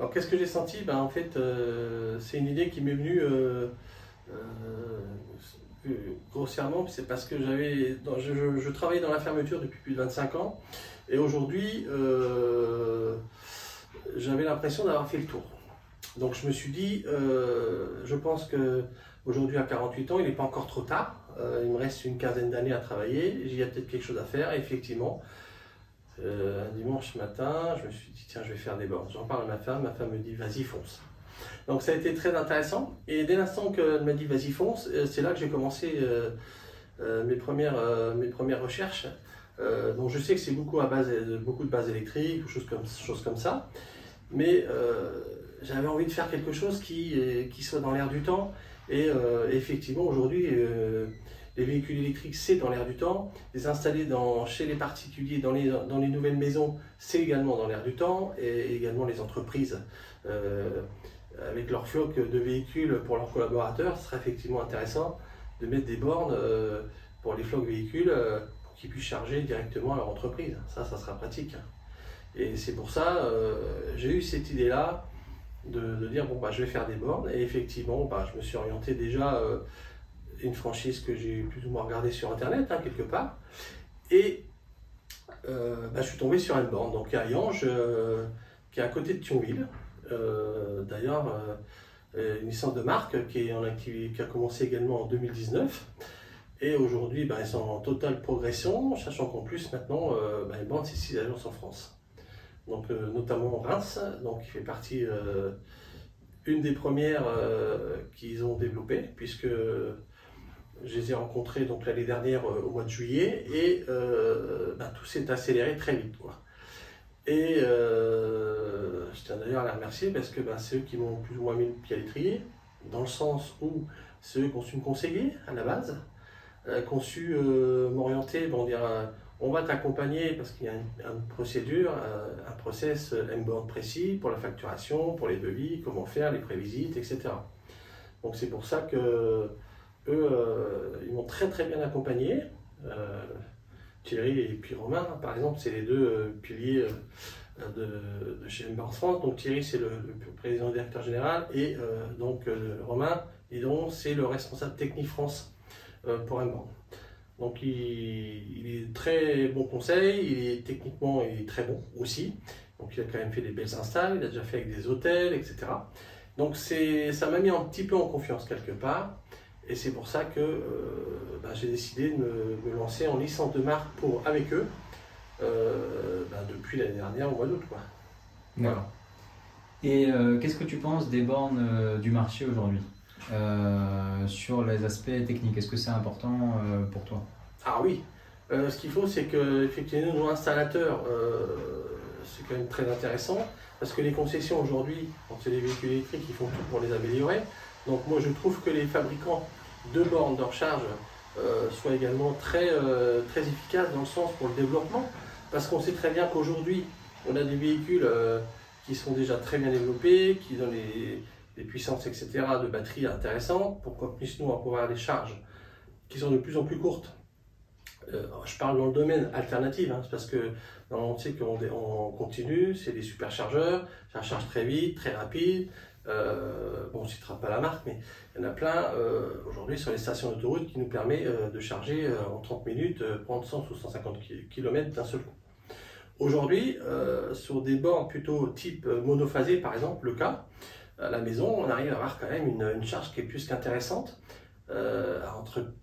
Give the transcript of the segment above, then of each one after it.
Alors qu'est-ce que j'ai senti? Ben, en fait, c'est une idée qui m'est venue grossièrement, c'est parce que je travaillais dans la fermeture depuis plus de 25 ans et aujourd'hui j'avais l'impression d'avoir fait le tour. Donc je me suis dit, je pense qu'aujourd'hui à 48 ans, il n'est pas encore trop tard, il me reste une quinzaine d'années à travailler, il y a peut-être quelque chose à faire et effectivement. Un dimanche matin, je me suis dit tiens, je vais faire des bornes. J'en parle à ma femme me dit vas-y fonce. Donc ça a été très intéressant et dès l'instant qu'elle m'a dit vas-y fonce, c'est là que j'ai commencé mes premières recherches. Donc je sais que c'est beaucoup de bases électriques ou choses comme ça, mais j'avais envie de faire quelque chose qui soit dans l'air du temps et effectivement aujourd'hui les véhicules électriques, c'est dans l'air du temps. Les installer chez les particuliers, dans les nouvelles maisons, c'est également dans l'air du temps. Et également les entreprises, avec leur flotte de véhicules pour leurs collaborateurs, ce serait effectivement intéressant de mettre des bornes pour les flottes véhicules pour qu'ils puissent charger directement à leur entreprise. Ça sera pratique. Et c'est pour ça j'ai eu cette idée-là de dire bon, bah, je vais faire des bornes. Et effectivement, bah, je me suis orienté déjà une franchise que j'ai plus ou moins regardée sur internet, hein, quelque part, et bah, je suis tombé sur une borne, donc à Yange, qui est à côté de Thionville, d'ailleurs une licence de marque qui a commencé également en 2019, et aujourd'hui bah, ils sont en totale progression, sachant qu'en plus maintenant bah, une borne c'est 6 agences en France, donc notamment Reims, donc qui fait partie une des premières qu'ils ont développées, puisque je les ai rencontrés l'année dernière au mois de juillet et bah, tout s'est accéléré très vite, quoi. Et je tiens d'ailleurs à les remercier parce que bah, c'est eux qui m'ont plus ou moins mis le pied à l'étrier, dans le sens où c'est eux qui ont su me conseiller à la base, qui ont su m'orienter, bon, dire on va t'accompagner parce qu'il y a une procédure, un process M-Board précis pour la facturation, pour les devis, comment faire, les prévisites, etc. Donc c'est pour ça que eux, ils m'ont très bien accompagné. Thierry et puis Romain, par exemple, c'est les deux piliers de chez M-Board France. Donc Thierry, c'est le président directeur général et Romain, c'est le responsable technique France pour M-Board. Donc il est très bon conseil, techniquement il est très bon aussi. Donc il a quand même fait des belles installs, il a déjà fait avec des hôtels, etc. Donc ça m'a mis un petit peu en confiance quelque part. Et c'est pour ça que bah, j'ai décidé de me lancer en licence de marque avec eux bah, depuis l'année dernière au mois d'août. Voilà. Et qu'est-ce que tu penses des bornes du marché aujourd'hui sur les aspects techniques? Est-ce que c'est important pour toi? Ah oui, ce qu'il faut c'est que effectivement nos installateurs, c'est quand même très intéressant parce que les concessions aujourd'hui, quand c'est des véhicules électriques, ils font tout pour les améliorer. Donc moi je trouve que les fabricants de bornes de recharge soient également très efficaces dans le sens pour le développement, parce qu'on sait très bien qu'aujourd'hui on a des véhicules qui sont déjà très bien développés, qui ont des puissances etc. de batterie intéressantes pour qu'on puisse nous avoir des charges qui sont de plus en plus courtes. Je parle dans le domaine alternatif, hein, parce que on sait qu'on continue, c'est des superchargeurs, ça charge très vite, très rapide. Bon, on ne citera pas la marque, mais il y en a plein aujourd'hui sur les stations d'autoroute qui nous permet de charger en 30 minutes, prendre 100 ou 150 km d'un seul coup. Aujourd'hui, sur des bornes plutôt type monophasé, par exemple, le cas, à la maison, on arrive à avoir quand même une charge qui est plus qu'intéressante, entre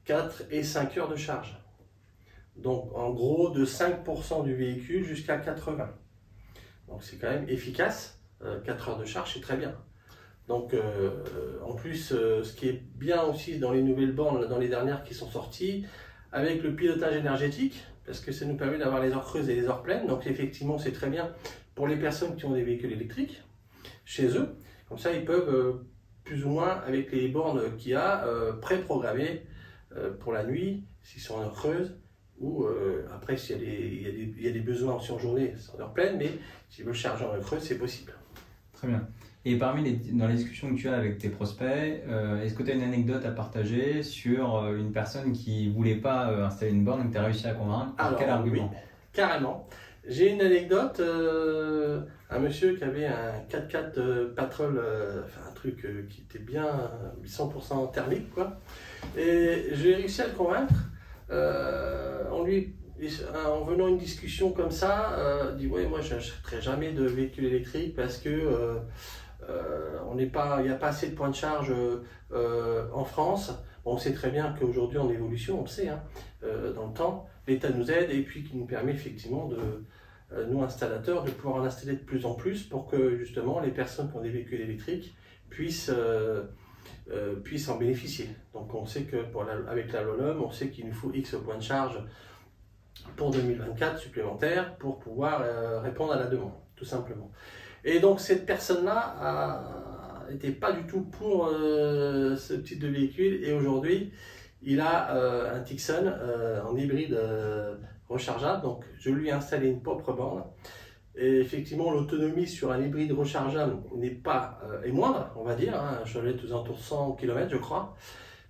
4 et 5 heures de charge. Donc en gros de 5% du véhicule jusqu'à 80. Donc c'est quand même efficace. 4 heures de charge, c'est très bien. Donc en plus, ce qui est bien aussi dans les nouvelles bornes, dans les dernières qui sont sorties, avec le pilotage énergétique, parce que ça nous permet d'avoir les heures creuses et les heures pleines. Donc effectivement, c'est très bien pour les personnes qui ont des véhicules électriques chez eux. Comme ça, ils peuvent plus ou moins, avec les bornes qu'il y a, préprogrammer pour la nuit, s'ils sont en heure creuse, ou après, s'il y a des besoins aussi en journée, c'est en heure pleine, mais s'ils veulent charger en heure creuse, c'est possible. Très bien. Et dans les discussions que tu as avec tes prospects, est-ce que tu as une anecdote à partager sur une personne qui ne voulait pas installer une borne et que tu as réussi à convaincre? Par quel argument? Oui, carrément. J'ai une anecdote, un monsieur qui avait un 4x4 Patrol, enfin un truc qui était bien 100% thermique, quoi. Et j'ai réussi à le convaincre, en venant à une discussion comme ça, dit ouais, moi je n'achèterai jamais de véhicule électrique parce que il n'y a pas assez de points de charge en France. Bon, on sait très bien qu'aujourd'hui en évolution, on le sait, hein, dans le temps, l'État nous aide et puis qui nous permet effectivement de nous installateurs de pouvoir en installer de plus en plus pour que justement les personnes qui ont des véhicules électriques puissent en bénéficier. Donc on sait que avec la LOLUM, on sait qu'il nous faut X points de charge pour 2024 supplémentaires pour pouvoir répondre à la demande, tout simplement. Et donc cette personne-là n'était pas du tout pour ce type de véhicule et aujourd'hui il a un Tixon en hybride rechargeable, donc je lui ai installé une propre borne. Et effectivement, l'autonomie sur un hybride rechargeable est moindre, on va dire. Hein. Je vais être aux alentours de 100 km, je crois.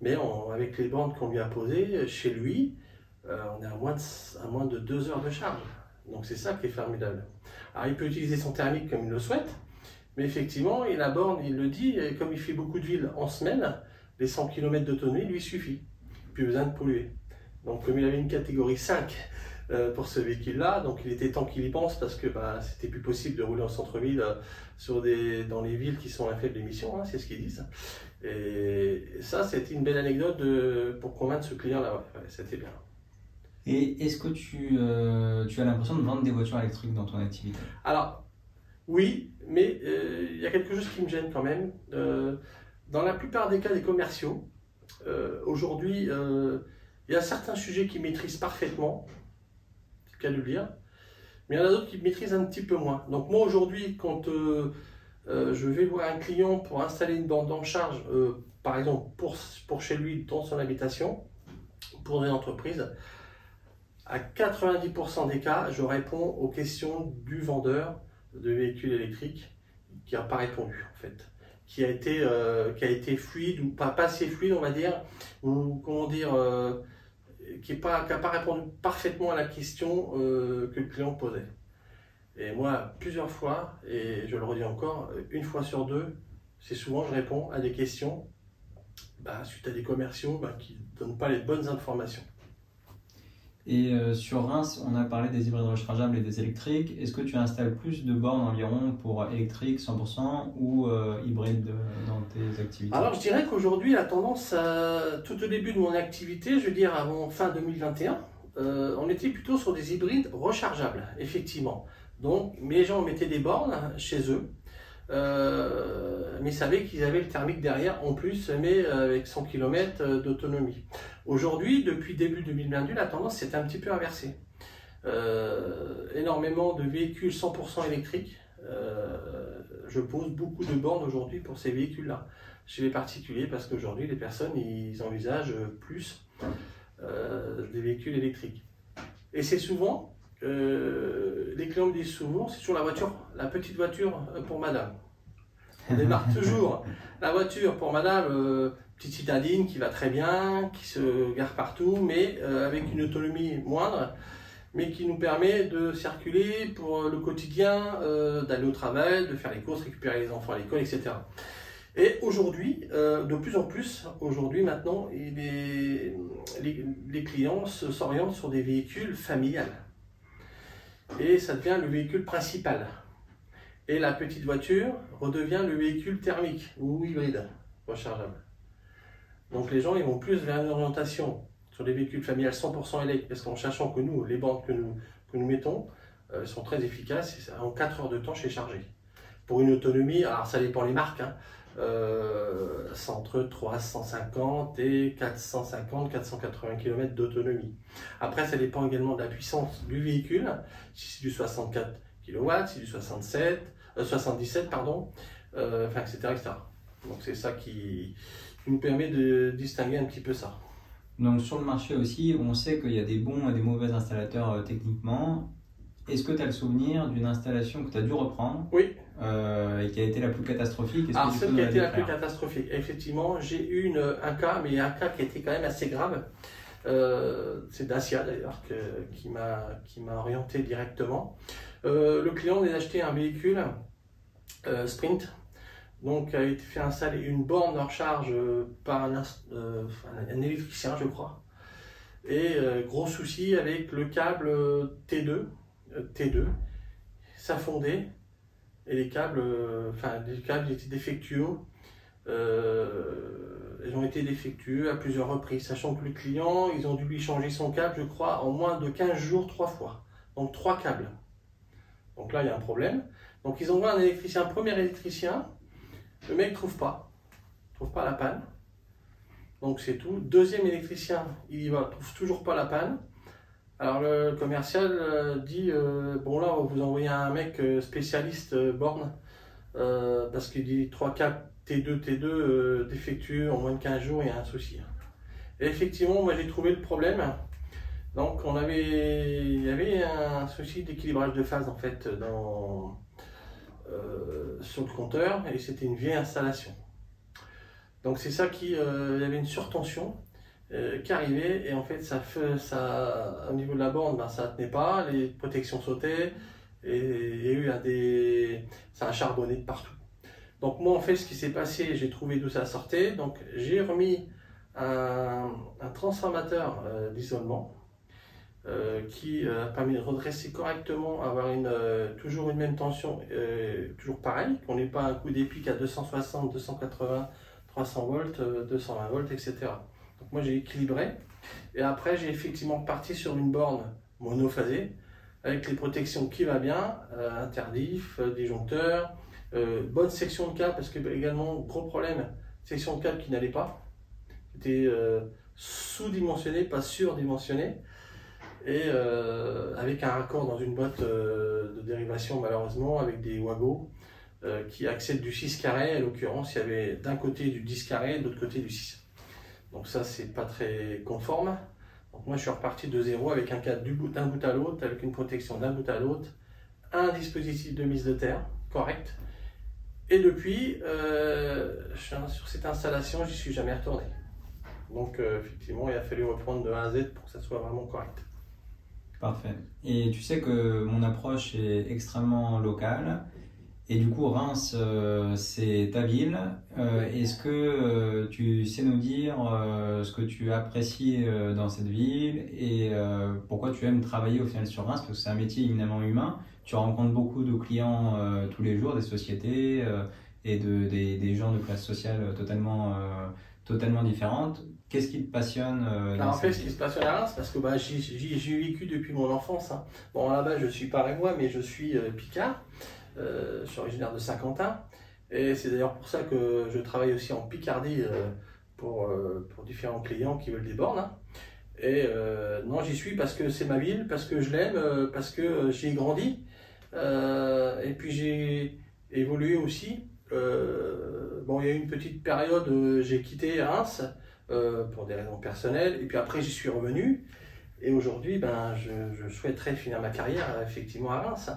Mais avec les bornes qu'on lui a posées, chez lui, on est à moins de 2 heures de charge. Donc c'est ça qui est formidable. Alors il peut utiliser son thermique comme il le souhaite, mais effectivement, la borne, il le dit, et comme il fait beaucoup de villes en semaine, les 100 km d'autonomie lui suffit. Plus besoin de polluer. Donc comme il avait une catégorie 5, pour ce véhicule-là, donc il était temps qu'il y pense parce que c'était plus possible de rouler en centre-ville dans les villes qui sont à faible émission, hein, c'est ce qu'ils disent. Et ça, c'était une belle anecdote pour convaincre ce client-là, ouais, c'était bien. Et est-ce que tu as l'impression de vendre des voitures électriques dans ton activité? Alors, oui, mais il y a quelque chose qui me gêne quand même. Dans la plupart des cas des commerciaux, aujourd'hui, il y a certains sujets qu'ils maîtrisent parfaitement, c'est le cas de le dire, mais il y en a d'autres qui maîtrisent un petit peu moins. Donc moi aujourd'hui, quand je vais voir un client pour installer une borne en charge, par exemple pour chez lui dans son habitation, pour une entreprise, à 90% des cas, je réponds aux questions du vendeur de véhicules électriques qui n'a pas répondu en fait, qui a été fluide ou pas assez fluide on va dire, ou comment dire, qui n'a pas répondu parfaitement à la question que le client posait. Et moi, plusieurs fois, et je le redis encore, une fois sur deux, c'est souvent je réponds à des questions suite à des commerciaux qui ne donnent pas les bonnes informations. Et sur Reims, on a parlé des hybrides rechargeables et des électriques. Est-ce que tu installes plus de bornes environ pour électrique 100% ou hybride dans tes activités? Alors je dirais qu'aujourd'hui, la tendance, tout au début de mon activité, je veux dire avant fin 2021, on était plutôt sur des hybrides rechargeables, effectivement. Donc les gens mettaient des bornes chez eux, mais ils savaient qu'ils avaient le thermique derrière en plus, mais avec 100 km d'autonomie. Aujourd'hui, depuis début 2022, la tendance s'est un petit peu inversée. Énormément de véhicules 100% électriques. Je pose beaucoup de bornes aujourd'hui pour ces véhicules-là, chez les particuliers, parce qu'aujourd'hui, les personnes, ils envisagent plus des véhicules électriques. Et c'est souvent, les clients me disent souvent, c'est toujours la petite voiture pour madame. On démarre toujours la voiture pour madame, petite citadine qui va très bien, qui se gare partout, mais avec une autonomie moindre, mais qui nous permet de circuler pour le quotidien, d'aller au travail, de faire les courses, récupérer les enfants à l'école, etc. Et aujourd'hui, de plus en plus, maintenant, les clients s'orientent sur des véhicules familiales. Et ça devient le véhicule principal. Et la petite voiture redevient le véhicule thermique ou hybride rechargeable. Donc les gens ils vont plus vers une orientation sur les véhicules familiales 100% électriques, parce qu'en sachant que nous, les bornes que nous mettons sont très efficaces, et en 4 heures de temps c'est chargé. Pour une autonomie, alors ça dépend les marques, hein, c'est entre 350 et 450-480 km d'autonomie. Après ça dépend également de la puissance du véhicule, si c'est du 64 kW, si c'est du 77, pardon, etc., etc. Donc c'est ça qui nous permet de distinguer un petit peu ça. Donc sur le marché aussi, on sait qu'il y a des bons et des mauvais installateurs techniquement. Est-ce que tu as le souvenir d'une installation que tu as dû reprendre? Oui. Et qui a été la plus catastrophique? Alors celle qui a été la plus catastrophique, effectivement, j'ai eu un cas, mais un cas qui était quand même assez grave. C'est Dacia d'ailleurs qui m'a orienté directement. Le client venait d'acheter un véhicule Sprint, donc a été fait installer une borne de recharge par un électricien, je crois. Et gros souci avec le câble T2, ça fondait et les câbles étaient défectueux. Ils ont été défectueux à plusieurs reprises, sachant que le client, ils ont dû lui changer son câble, je crois, en moins de 15 jours, 3 fois. Donc 3 câbles. Donc là, il y a un problème. Donc ils envoient un électricien, un premier électricien. Le mec ne trouve pas la panne. Donc c'est tout. Deuxième électricien, il y va, trouve toujours pas la panne. Alors le commercial dit bon là, on va vous envoyer un mec spécialiste borne parce qu'il dit 3 câbles T2 défectueux en moins de 15 jours, il y a un souci. Et effectivement, moi j'ai trouvé le problème. Donc il y avait un souci d'équilibrage de phase en fait sur le compteur et c'était une vieille installation. Donc c'est ça il y avait une surtension qui arrivait et en fait au niveau de la borne, ça ne tenait pas, les protections sautaient et il y a eu ça a charbonné de partout. Donc moi en fait ce qui s'est passé, j'ai trouvé d'où ça sortait, donc j'ai remis un transformateur d'isolement qui a permis de redresser correctement, avoir toujours une même tension, toujours pareil, qu'on n'ait pas un coup d'épique à 260, 280, 300 volts, 220 volts, etc. Donc moi j'ai équilibré et après j'ai effectivement parti sur une borne monophasée avec les protections qui va bien, interdif, disjoncteur, bonne section de câble parce que également gros problème, section de câble qui n'allait pas, c'était sous-dimensionné, pas surdimensionné. Et avec un raccord dans une boîte de dérivation malheureusement avec des Wago qui acceptent du 6 carré. En l'occurrence il y avait d'un côté du 10 carré, de l'autre côté du 6. Donc ça c'est pas très conforme. Donc moi je suis reparti de zéro avec un câble d'un bout à l'autre, avec une protection d'un bout à l'autre, un dispositif de mise de terre correct. Et depuis sur cette installation j'y suis jamais retourné. Donc effectivement il a fallu reprendre de A à Z pour que ça soit vraiment correct. Parfait. Et tu sais que mon approche est extrêmement locale. Et du coup, Reims, c'est ta ville. Est-ce que tu sais nous dire ce que tu apprécies dans cette ville et pourquoi tu aimes travailler au final sur Reims? Parce que c'est un métier éminemment humain. Tu rencontres beaucoup de clients tous les jours, des sociétés et des gens de classe sociale totalement différentes. Qu'est-ce qui te passionne en fait, ce qui se passionne à Reims, parce que j'ai vécu depuis mon enfance. Hein. Bon, là-bas, je suis parémois, mais je suis picard. Je suis originaire de Saint-Quentin. Et c'est d'ailleurs pour ça que je travaille aussi en Picardie pour différents clients qui veulent des bornes. Hein. Et non, j'y suis parce que c'est ma ville, parce que je l'aime, parce que j'y ai grandi. Et puis j'ai évolué aussi. Bon, il y a eu une petite période où j'ai quitté Reims. Pour des raisons personnelles, et puis après j'y suis revenu, et aujourd'hui je souhaiterais finir ma carrière effectivement à Reims,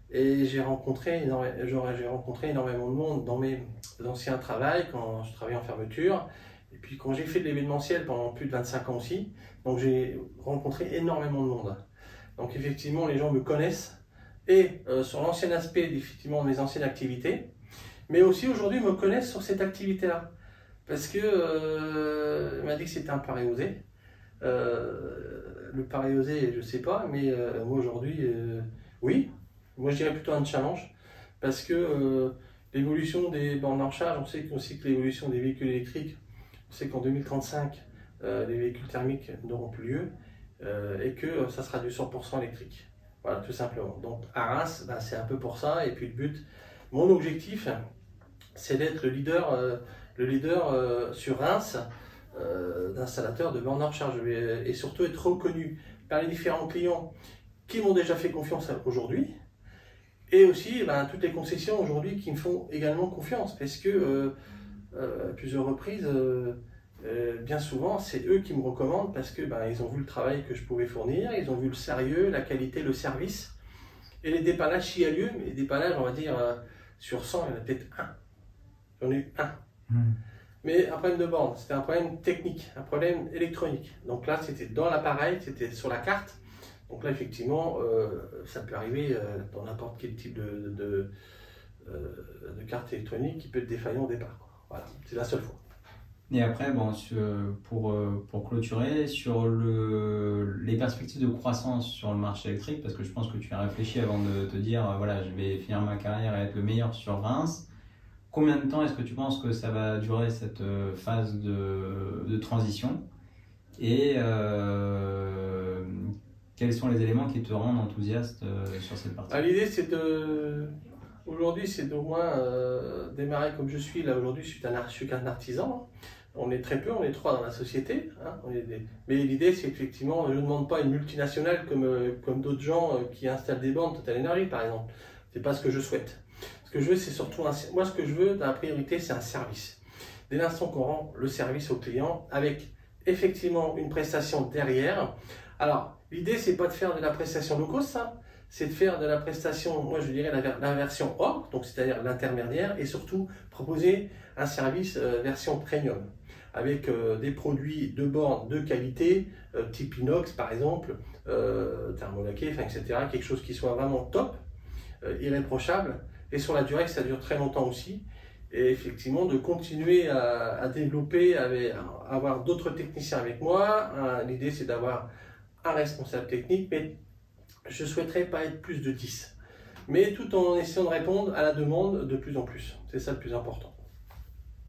et j'ai rencontré énormément de monde dans mes anciens travails, quand je travaillais en fermeture, et puis quand j'ai fait de l'événementiel pendant plus de 25 ans aussi, donc j'ai rencontré énormément de monde. Donc effectivement les gens me connaissent, et sur l'ancien aspect effectivement de mes anciennes activités, mais aussi aujourd'hui me connaissent sur cette activité-là. Parce que il m'a dit que c'était un pari osé. Le pari osé, je sais pas, mais moi aujourd'hui, oui. Moi je dirais plutôt un challenge. Parce que l'évolution des bornes de recharge, on sait aussi que l'évolution des véhicules électriques, on sait qu'en 2035, les véhicules thermiques n'auront plus lieu et que ça sera du 100% électrique. Voilà, tout simplement. Donc à Reims, c'est un peu pour ça. Et puis le but, mon objectif, c'est d'être le leader sur Reims d'installateurs de bornes de recharge et surtout être reconnu par les différents clients qui m'ont déjà fait confiance aujourd'hui et aussi toutes les concessions aujourd'hui qui me font également confiance parce que à plusieurs reprises, bien souvent, c'est eux qui me recommandent parce que ils ont vu le travail que je pouvais fournir, ils ont vu le sérieux, la qualité, le service et les dépannages s'il y a lieu, mais les dépannages, on va dire, sur 100, il y en a peut-être un. J'en ai eu un. mais un problème de borne, c'était un problème technique, un problème électronique. Donc là, c'était dans l'appareil, c'était sur la carte. Donc là, effectivement, ça peut arriver dans n'importe quel type de carte électronique qui peut être défaillant au départ, quoi. Voilà, c'est la seule fois. Et après, bon, pour clôturer, sur les perspectives de croissance sur le marché électrique, parce que je pense que tu as réfléchi avant de te dire, voilà, je vais finir ma carrière et être le meilleur sur Reims. Combien de temps est-ce que tu penses que ça va durer cette phase de transition? Et quels sont les éléments qui te rendent enthousiaste sur cette partie? L'idée, c'est aujourd'hui, c'est d'au moins démarrer comme je suis. Là, aujourd'hui, je suis qu'un artisan. On est très peu, on est 3 dans la société. Hein, mais l'idée, c'est effectivement, je ne demande pas une multinationale comme d'autres gens qui installent des bornes Total Energy, par exemple. C'est pas ce que je souhaite. Ce que je veux, c'est surtout moi, ce que je veux, dans la priorité, c'est un service. Dès l'instant qu'on rend le service au client, avec effectivement une prestation derrière. Alors, l'idée, c'est pas de faire de la prestation low cost, ça. C'est de faire de la prestation, moi je dirais la version hors, donc c'est-à-dire l'intermédiaire, et surtout proposer un service version premium, avec des produits de borne de qualité, type inox par exemple, thermolaqué, etc. Quelque chose qui soit vraiment top, irréprochable, et sur la durée, que ça dure très longtemps aussi. Et effectivement, de continuer à développer, à avoir d'autres techniciens avec moi. L'idée, c'est d'avoir un responsable technique, mais je ne souhaiterais pas être plus de 10. Mais tout en essayant de répondre à la demande de plus en plus. C'est ça le plus important.